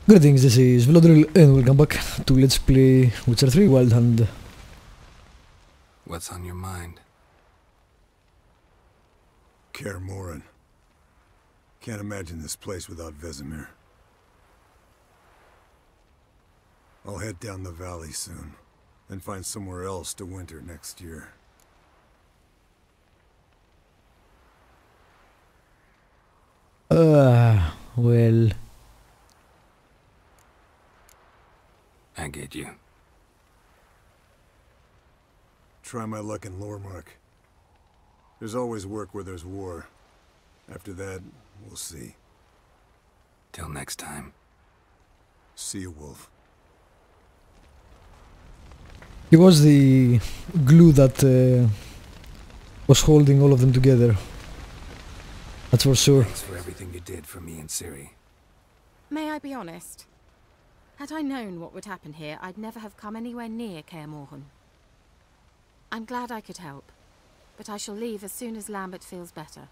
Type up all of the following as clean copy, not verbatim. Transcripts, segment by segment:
Greetings, this is Vlodril and welcome back to Let's Play Witcher 3 Wild Hunt. What's on your mind? Kaer Morhen. Can't imagine this place without Vesemir. I'll head down the valley soon, and find somewhere else to winter next year. Well... I get you. Try my luck in Lormark. There's always work where there's war. After that, we'll see. Till next time. See you, Wolf. He was the glue that was holding all of them together. That's for sure. Thanks for everything you did for me and Ciri. May I be honest? Had I known what would happen here, I'd never have come anywhere near Kaer Morhen. I'm glad I could help, but I shall leave as soon as Lambert feels better.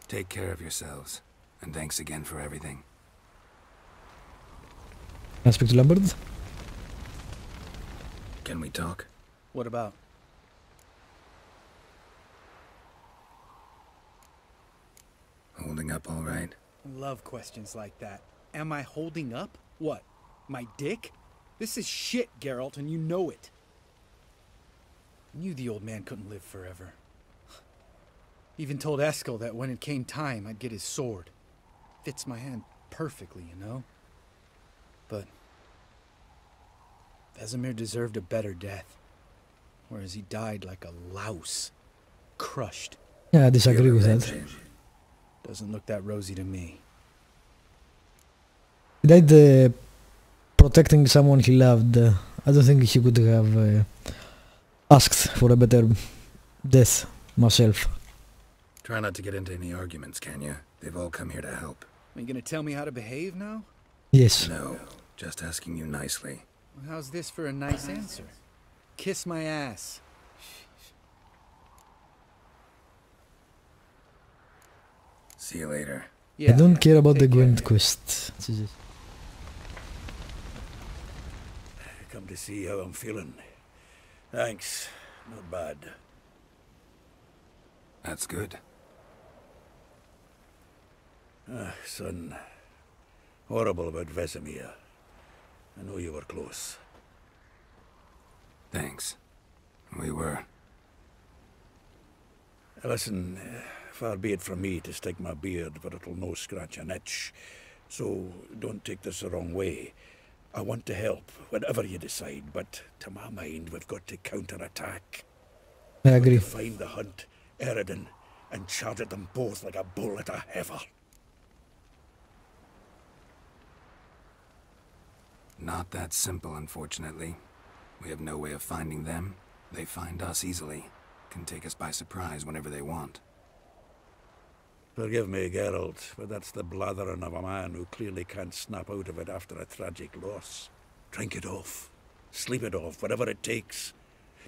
Take care of yourselves, and thanks again for everything. Can I speak to Lambert? Can we talk? What about? Holding up all right? I love questions like that. Am I holding up? What? My dick? This is shit, Geralt, and you know it. I knew the old man couldn't live forever. Even told Eskel that when it came time, I'd get his sword. Fits my hand perfectly, you know? But Vesemir deserved a better death. Whereas he died like a louse. Crushed. Yeah, I disagree with that. Doesn't look that rosy to me. He died protecting someone he loved. I don't think he would have asked for a better death myself. Try not to get into any arguments, can you? They've all come here to help. Are you gonna tell me how to behave now? Yes. No, just asking you nicely. Well, how's this for a nice answer? Kiss my ass. See you later. I don't care about the take care. Gwent quest. Jesus. Come to see how I'm feeling. Thanks. Not bad. That's good. Son. Horrible about Vesemir. I know you were close. Thanks. We were. Listen, far be it from me to stick my beard, but it'll no scratch an itch. So don't take this the wrong way. I want to help, whatever you decide, but to my mind, we've got to counterattack. I agree. To find the hunt, Eredin, and charge at them both like a bull at a heifer. Not that simple, unfortunately. We have no way of finding them. They find us easily. Can take us by surprise whenever they want. Forgive me, Geralt, but that's the blathering of a man who clearly can't snap out of it after a tragic loss. Drink it off. Sleep it off, whatever it takes.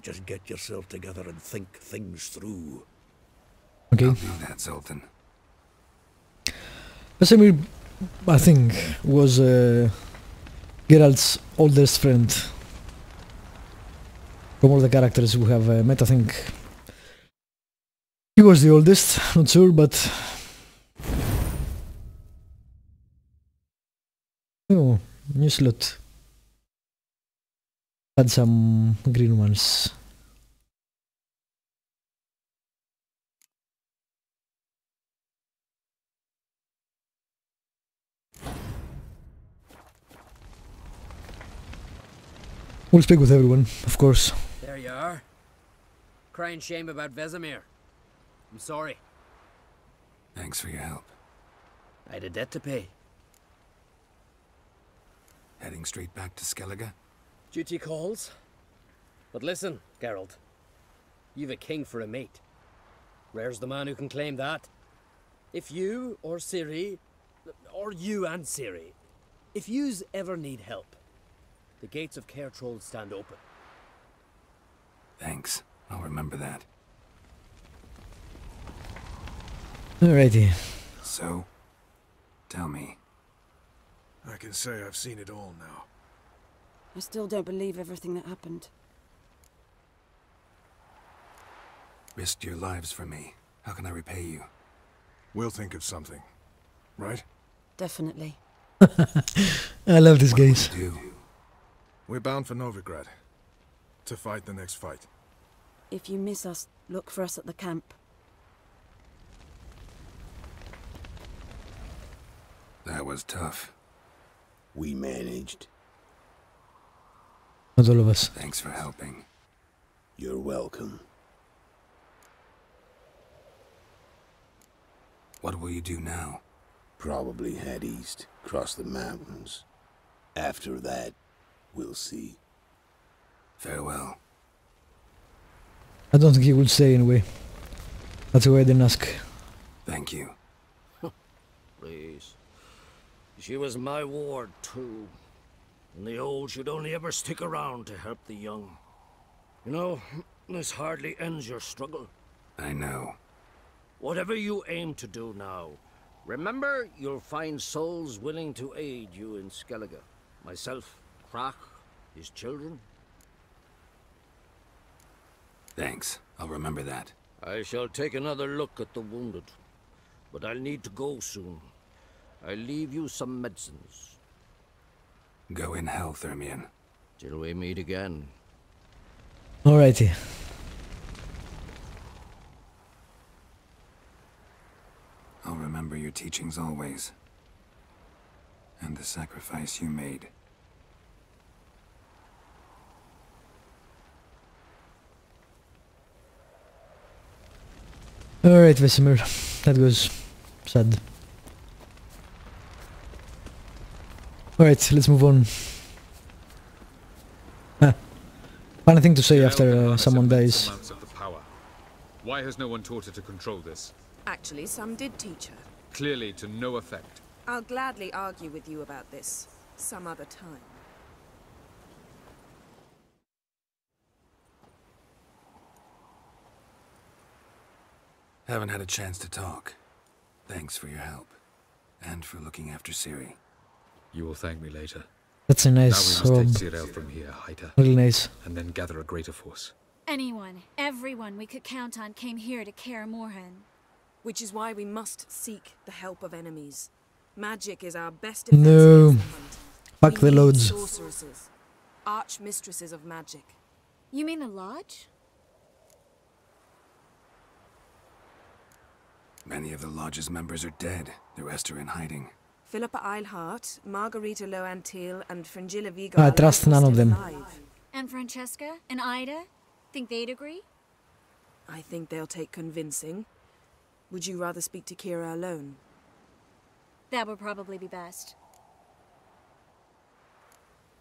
Just get yourself together and think things through. Okay. I'll do that, Sultan. Vesemir, I think, was Geralt's oldest friend. From all the characters we have met, I think he was the oldest, not sure, but... Oh, new slot. Had some green ones. We'll speak with everyone, of course. There you are. Crying shame about Vesemir. I'm sorry. Thanks for your help. I had a debt to pay. Heading straight back to Skellige? Duty calls. But listen, Geralt. You've a king for a mate. Rare's the man who can claim that. If you or Ciri, or you and Ciri, if yous ever need help, the gates of Caer Troll stand open. Thanks. I'll remember that. Alrighty. So, tell me, I can say I've seen it all now. I still don't believe everything that happened. Risked your lives for me. How can I repay you? We'll think of something. Right? Definitely. I love these What will guys. you do? We're bound for Novigrad. To fight the next fight. If you miss us, look for us at the camp. That was tough. We managed. Not all of us. Thanks for helping. You're welcome. What will you do now? Probably head east, cross the mountains. After that, we'll see. Farewell. I don't think he would say anyway. That's why I didn't ask. Thank you. Please. She was my ward, too. And the old should only ever stick around to help the young. You know, this hardly ends your struggle. I know. Whatever you aim to do now, remember you'll find souls willing to aid you in Skellige. Myself, Krach, his children. Thanks. I'll remember that. I shall take another look at the wounded. But I'll need to go soon. I'll leave you some medicines. Go in health, Ermion. Till we meet again. Alrighty. I'll remember your teachings always. And the sacrifice you made. Alright, Vesemir. That goes sad. Alright, let's move on. Funny thing to say after someone dies. Of the power. Why has no one taught her to control this? Actually, some did teach her. Clearly to no effect. I'll gladly argue with you about this some other time. Haven't had a chance to talk. Thanks for your help. And for looking after Ciri. You will thank me later. That's a nice Now we robe. must take Cyril from here, Haida. Really nice. And then gather a greater force. Anyone, everyone we could count on came here to Kaer Morhen. Which is why we must seek the help of enemies. Magic is our best defense No. against the hunt. Fuck We the need loads. Sorceresses. Archmistresses of magic. You mean the Lodge? Many of the Lodge's members are dead. The rest are in hiding. Philippa Eilhart, Margarita Loantil, and Fringilla Vigo I are trust likely none of still them. alive. And Francesca? And Ida? Think they'd agree? I think they'll take convincing. Would you rather speak to Kira alone? That would probably be best.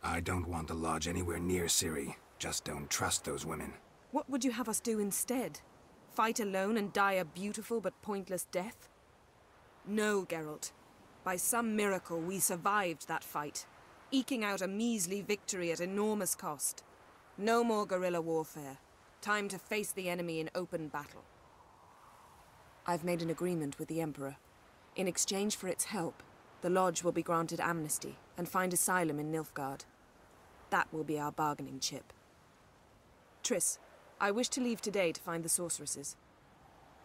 I don't want the Lodge anywhere near Ciri. Just don't trust those women. What would you have us do instead? Fight alone and die a beautiful but pointless death? No, Geralt. By some miracle, we survived that fight, eking out a measly victory at enormous cost. No more guerrilla warfare. Time to face the enemy in open battle. I've made an agreement with the Emperor. In exchange for its help, the Lodge will be granted amnesty and find asylum in Nilfgaard. That will be our bargaining chip. Triss, I wish to leave today to find the sorceresses.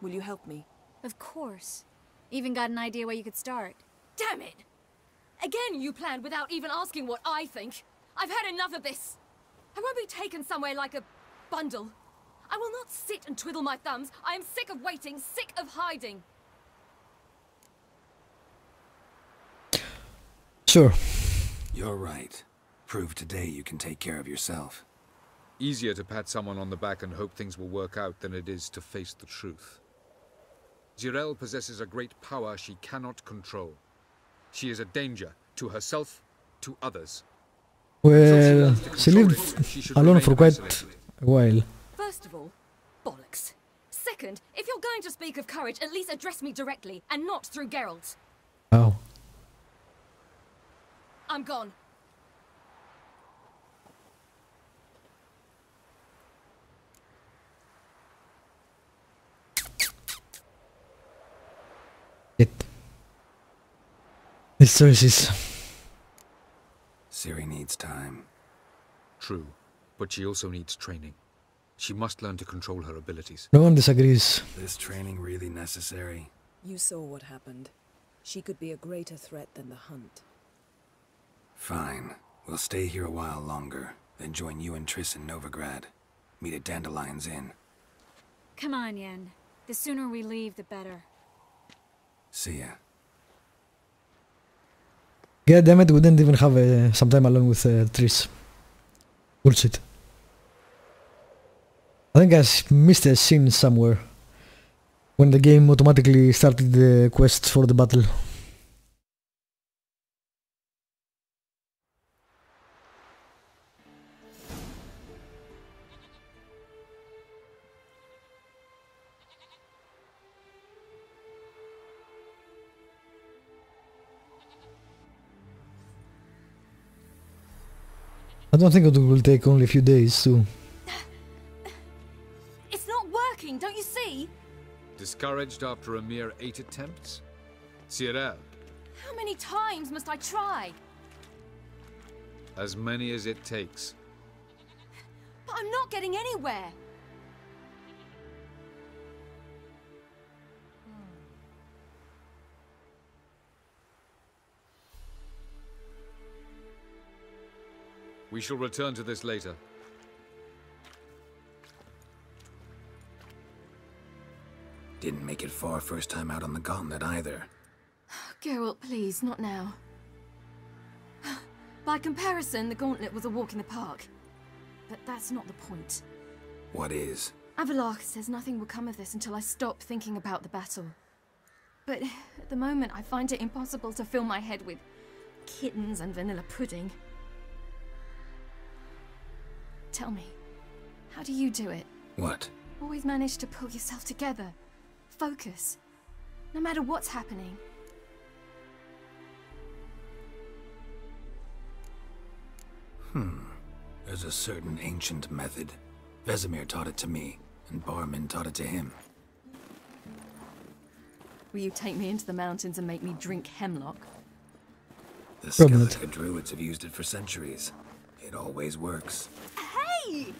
Will you help me? Of course. Even got an idea where you could start. Damn it! Again you planned without even asking what I think. I've had enough of this. I won't be taken somewhere like a bundle. I will not sit and twiddle my thumbs. I am sick of waiting, sick of hiding. Sure. You're right. Prove today you can take care of yourself. Easier to pat someone on the back and hope things will work out than it is to face the truth. Jirel possesses a great power she cannot control. She is a danger to herself, to others. Well, she lived alone for quite a while. First of all, bollocks. Second, if you're going to speak of courage, at least address me directly, and not through Geralt. Wow. I'm gone. Shit. These choices. Ciri needs time. True, but she also needs training. She must learn to control her abilities. No one disagrees. This training really necessary? You saw what happened. She could be a greater threat than the hunt. Fine. We'll stay here a while longer, then join you and Triss in Novigrad. Meet at Dandelion's Inn. Come on, Yen. The sooner we leave, the better. See ya. God damn it, we didn't even have some time alone with Triss. Bullshit. I think I missed a scene somewhere when the game automatically started the quest for the battle. I don't think it will take only a few days to... It's not working, don't you see? Discouraged after a mere 8 attempts? Cyril, How many times must I try? as many as it takes. But I'm not getting anywhere. We shall return to this later. Didn't make it far first time out on the gauntlet either. Geralt, please, not now. By comparison, the gauntlet was a walk in the park. But that's not the point. What is? Avallac'h says nothing will come of this until I stop thinking about the battle. But at the moment, I find it impossible to fill my head with kittens and vanilla pudding. Tell me, how do you do it? What? Always manage to pull yourself together. Focus. No matter what's happening. There's a certain ancient method. Vesemir taught it to me, and Barman taught it to him. Will you take me into the mountains and make me drink hemlock? The Skeletica druids have used it for centuries. It always works. Hey!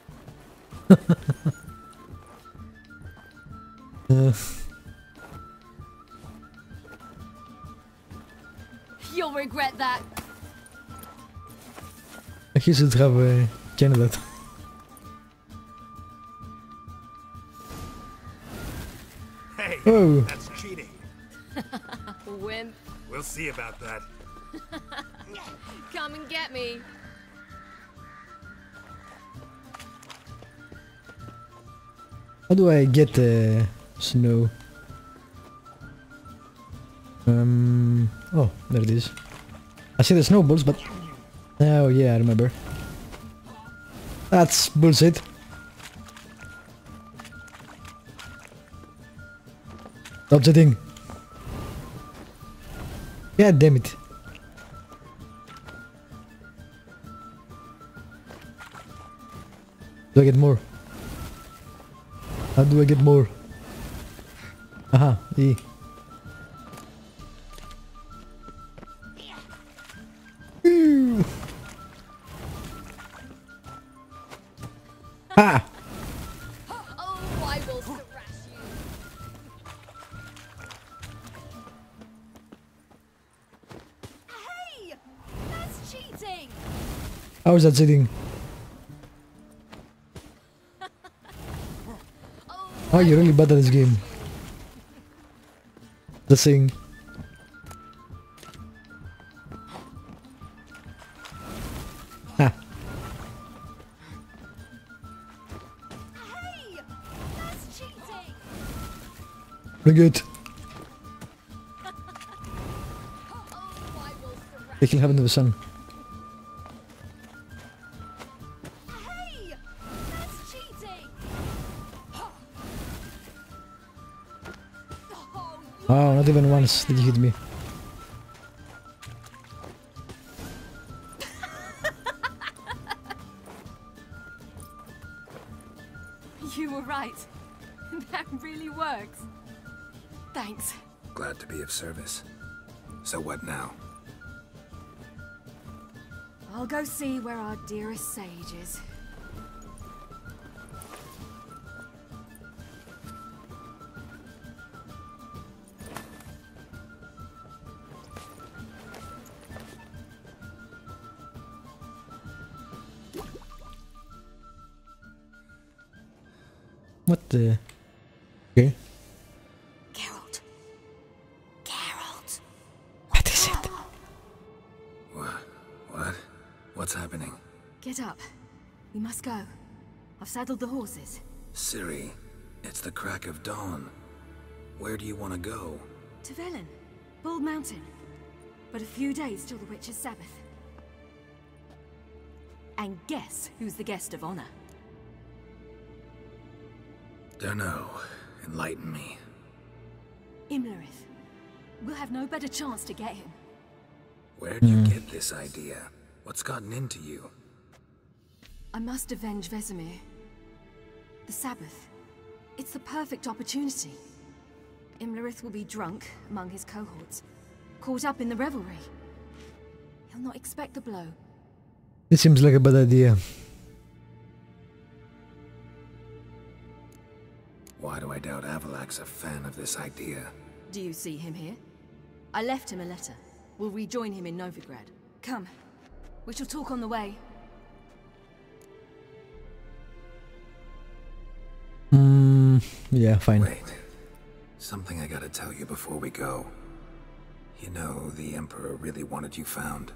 You'll regret that. He should have changed that. Hey, Oh. that's cheating. Wimp. We'll see about that. Come and get me. How do I get snow? Oh, there it is. I see the snowballs, but... Oh yeah, I remember. That's bullshit. Stop cheating. God damn it. Do I get more? How do I get more? Aha, E. Ew. Ha! Oh, I will thrash you. Hey! That's cheating! How is that cheating? Oh, you're really bad at this game. The thing. Ha. Hey! That's cheating! Very good. They can happen to the sun. Hey! That's cheating! Oh, not even once did you hit me. You were right. That really works. Thanks. Glad to be of service. So what now? I'll go see where our dearest sage is. What the? Okay. Geralt. Geralt. What is it? What? What's happening? Get up. We must go. I've saddled the horses. Ciri, it's the crack of dawn. Where do you want to go? To Velen. Bald Mountain. But a few days till the Witch's Sabbath. And guess who's the guest of honor? Dunno. Enlighten me. Imlerith. We'll have no better chance to get him. Where'd you get this idea? What's gotten into you? I must avenge Vesemir. The Sabbath. It's the perfect opportunity. Imlerith will be drunk among his cohorts, caught up in the revelry. He'll not expect the blow. It seems like a bad idea. Why do I doubt Avalak's a fan of this idea? Do you see him here? I left him a letter. We'll rejoin him in Novigrad. Come. We shall talk on the way. Yeah, fine. Wait. Something I gotta tell you before we go. You know, the Emperor really wanted you found.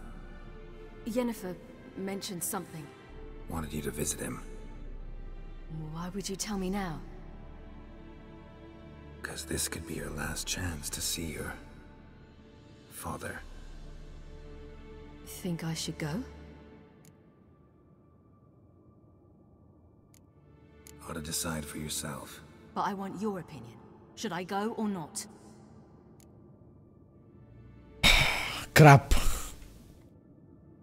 Yennefer mentioned something. Wanted you to visit him. Why would you tell me now? Because this could be your last chance to see your father. Think I should go? Ought to decide for yourself. But I want your opinion. Should I go or not? Crap.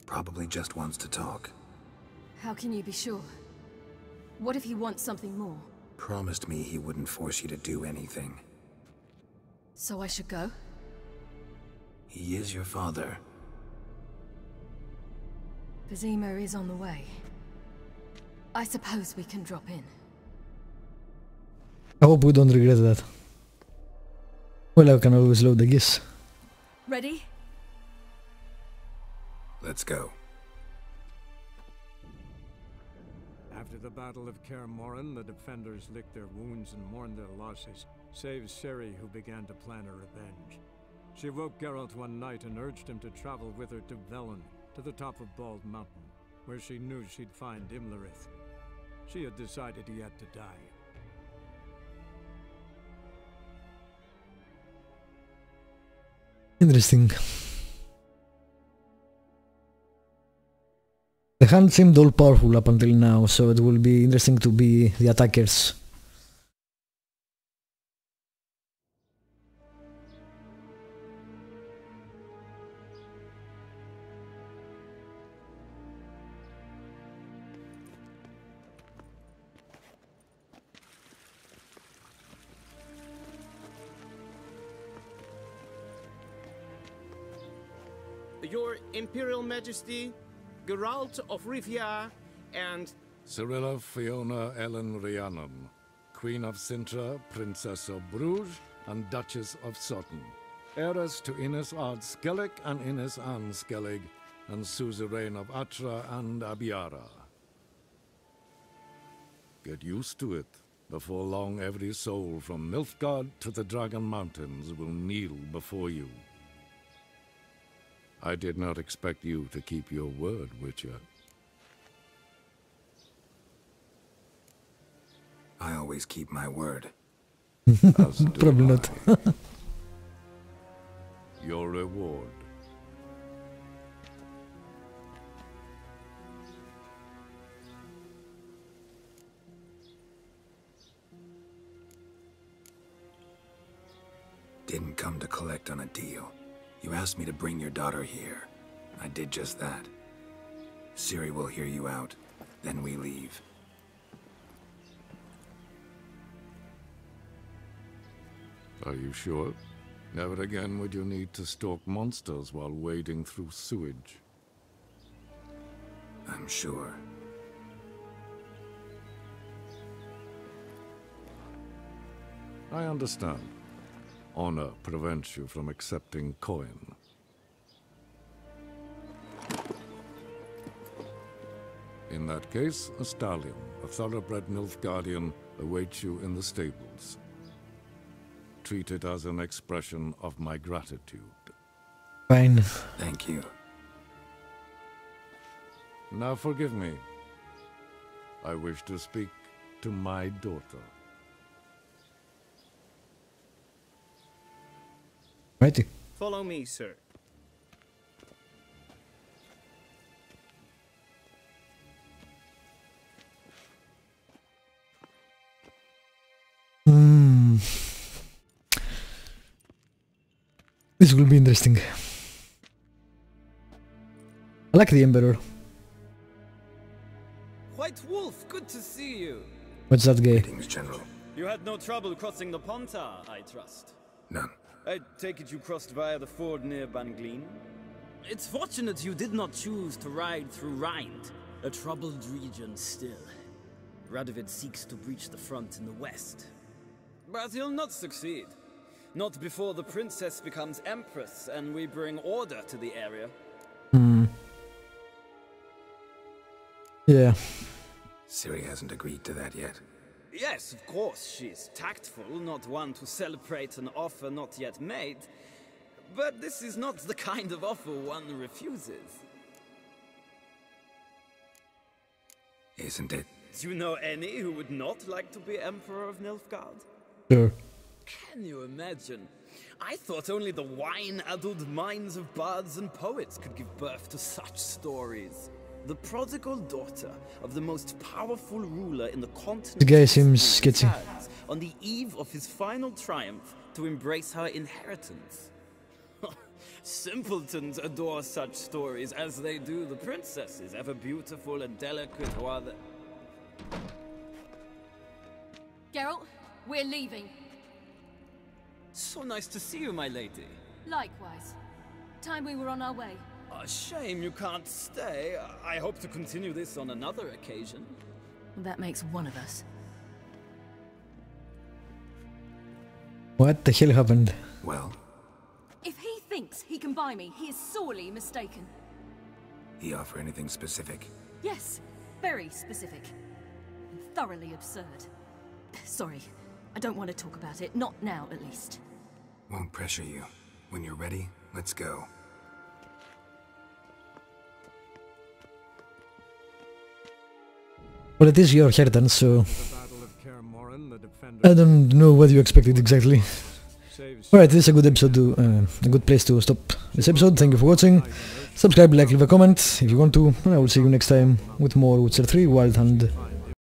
Probably just wants to talk. How can you be sure? What if he wants something more? Promised me he wouldn't force you to do anything. So I should go? He is your father. Vesemir is on the way. I suppose we can drop in. I hope we don't regret that. Well, I can always load the geese. Ready? Let's go. After the Battle of Kaer Morhen, the defenders licked their wounds and mourned their losses, save Ciri, who began to plan her revenge. She woke Geralt one night and urged him to travel with her to Velen, to the top of Bald Mountain, where she knew she'd find Imlerith. She had decided he had to die. Interesting. The hand seemed all powerful up until now, so it will be interesting to be the attackers. Your Imperial Majesty, Geralt of Rivia, and Cirilla Fiona Ellen Rhiannon, Queen of Sintra, Princess of Bruges, and Duchess of Sutton, heiress to Innis Ard Skellig and Innis Ann Skellig, and suzerain of Atra and Abiara. Get used to it. Before long, every soul from Nilfgaard to the Dragon Mountains will kneel before you. I did not expect you to keep your word, Witcher. I always keep my word. Probably not. Your reward. Didn't come to collect on a deal. You asked me to bring your daughter here. I did just that. Ciri will hear you out, then we leave. Are you sure? Never again would you need to stalk monsters while wading through sewage. I'm sure. I understand. Honor prevents you from accepting coin. In that case, a stallion, a thoroughbred Nilfgaardian, awaits you in the stables. Treat it as an expression of my gratitude. Fine. Thank you. Now forgive me. I wish to speak to my daughter. Righty. Follow me, sir. This will be interesting. I like the Emperor. White Wolf, good to see you. What's that gay? Greetings, General. You had no trouble crossing the Ponta, I trust. None. I take it you crossed via the ford near Bangleen? It's fortunate you did not choose to ride through Rind, a troubled region still. Radovid seeks to breach the front in the west. But he'll not succeed. Not before the princess becomes empress and we bring order to the area. Yeah. Ciri hasn't agreed to that yet. Yes, of course, she's tactful, not one to celebrate an offer not yet made. But this is not the kind of offer one refuses. Isn't it? Do you know any who would not like to be Emperor of Nilfgaard? Sure. Can you imagine? I thought only the wine-addled minds of bards and poets could give birth to such stories. The prodigal daughter of the most powerful ruler in the continent. The guy seems sketchy. On the eve of his final triumph to embrace her inheritance. Simpletons adore such stories as they do the princesses, ever beautiful and delicate while the... Geralt, we're leaving. So nice to see you, my lady. Likewise. Time we were on our way. A shame you can't stay. I hope to continue this on another occasion. That makes one of us. What the hell happened? Well, If he thinks he can buy me, he is sorely mistaken. he offer anything specific? Yes, very specific. And thoroughly absurd. Sorry, I don't want to talk about it. Not now, at least. Won't pressure you. When you're ready, let's go. Well, it is your inheritance, so I don't know what you expected exactly. Alright, this is a good episode to, a good place to stop this episode. Thank you for watching. Subscribe, like, leave a comment if you want to. I will see you next time with more Witcher 3 Wild Hunt.